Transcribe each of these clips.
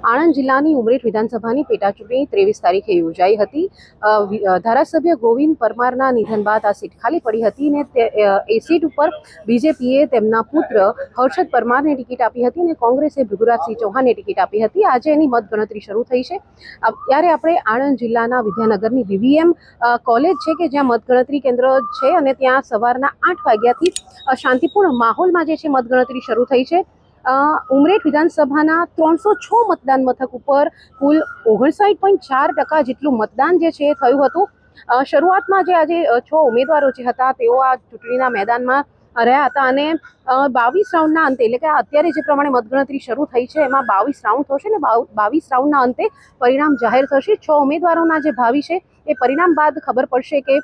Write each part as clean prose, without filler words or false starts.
આણંદ જિલ્લાની ઉમરેઠ વિધાનસભાની પેટાચૂંટણી 23 તારીખે યોજાઈ હતી। ધારાસભ્ય ગોવિંદ પરમારના નિધન બાદ આ સીટ ખાલી પડી હતી ને એ સીટ ઉપર બીજેપીએ તેમના પુત્ર હર્ષદ પરમારને ટિકિટ આપી હતી અને કોંગ્રેસે ભૃગુરાજસિંહ ચૌહાણને ટિકિટ આપી હતી। આજે એની મતગણતરી શરૂ થઈ છે। ત્યારે આપણે આણંદ જિલ્લાના વિદ્યાનગરની વીવીએમ કોલેજ છે કે જ્યાં મતગણતરી કેન્દ્ર છે અને ત્યાં સવારના 8 વાગ્યાથી શાંતિપૂર્ણ માહોલમાં જે છે મતગણતરી શરૂ થઈ છે। ઉમરેઠ વિધાનસભાના 306 મતદાન મથક ઉપર કુલ 59.4% જેટલું મતદાન જે છે થયું હતું। શરૂઆતમાં જે આજે 6 ઉમેદવારો જે હતા તેઓ આ ચૂંટણીના મેદાનમાં રહ્યા હતા અને 22 રાઉન્ડના અંતે એટલે કે અત્યારે જે પ્રમાણે મતગણતરી શરૂ થઈ છે એમાં 22 રાઉન્ડ થશે ને 22 રાઉન્ડના અંતે પરિણામ જાહેર થશે। 6 ઉમેદવારોના જે ભાવિ છે એ પરિણામ બાદ ખબર પડશે કે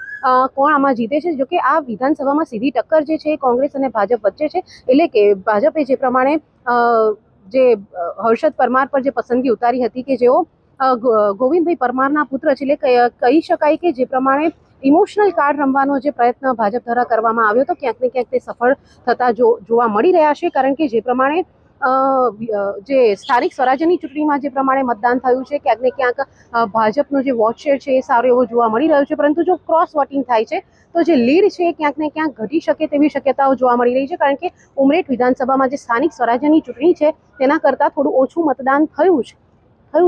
કોણ આમાં જીતે છે। જોકે આ વિધાનસભામાં સીધી ટક્કર જે છે કોંગ્રેસ અને ભાજપ વચ્ચે છે, એટલે કે ભાજપે જે પ્રમાણે જે હર્ષદ પરમાર પર જે પસંદગી ઉતારી હતી કે જેઓ ગોવિંદભાઈ પરમારના પુત્ર છે, એટલે કહી શકાય કે જે પ્રમાણે ઇમોશનલ કાર્ડ રમવાનો જે પ્રયત્ન ભાજપ દ્વારા કરવામાં આવ્યો હતો ક્યાંક ને ક્યાંક તે સફળ થતા જોવા મળી રહ્યા છે। કારણ કે જે પ્રમાણે જે સ્થાનિક સ્વરાજ્યની ચૂંટણીમાં જે પ્રમાણે મતદાન થયું છે ક્યાંક ને ક્યાંક ભાજપનો જે વોટ શેર છે એ સારો એવો જોવા મળી રહ્યો છે, પરંતુ જો ક્રોસ વોટિંગ થાય છે તો જે લીડ છે એ ક્યાંક ને ક્યાંક ઘટી શકે તેવી શક્યતાઓ જોવા મળી રહી છે। કારણ કે ઉમરેઠ વિધાનસભામાં જે સ્થાનિક સ્વરાજ્યની ચૂંટણી છે તેના કરતાં થોડું ઓછું મતદાન થયું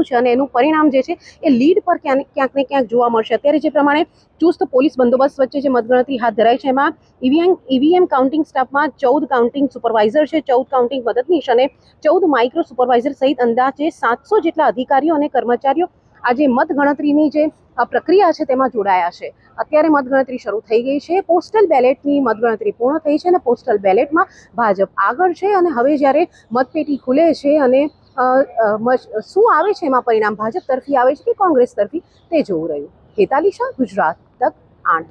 છે અને એનું પરિણામ જે છે એ લીડ પર ક્યાંક ને ક્યાંક જોવા મળશે। અત્યારે જે પ્રમાણે ચુસ્ત પોલીસ બંદોબસ્ત વચ્ચે જે મતગણતરી હાથ ધરાઈ છે એમાં ઈવીએમ કાઉન્ટિંગ સ્ટાફમાં 14 કાઉન્ટિંગ સુપરવાઇઝર છે, 14 કાઉન્ટિંગ મદદનીશ અને 14 માઇક્રો સુપરવાઇઝર સહિત અંદાજે 700 જેટલા અધિકારીઓ અને કર્મચારીઓ આજે મતગણતરીની જે પ્રક્રિયા છે તેમાં જોડાયા છે। અત્યારે મતગણતરી શરૂ થઈ ગઈ છે। પોસ્ટલ બેલેટની મતગણતરી પૂર્ણ થઈ છે અને પોસ્ટલ બેલેટમાં ભાજપ આગળ છે અને હવે જ્યારે મતપેટી ખુલે છે અને શું આવે છે એમાં પરિણામ ભાજપ તરફી આવે છે કે કોંગ્રેસ તરફી તે જોવું રહ્યું। હેતાલી શાહ, ગુજરાત તક, આણંદ।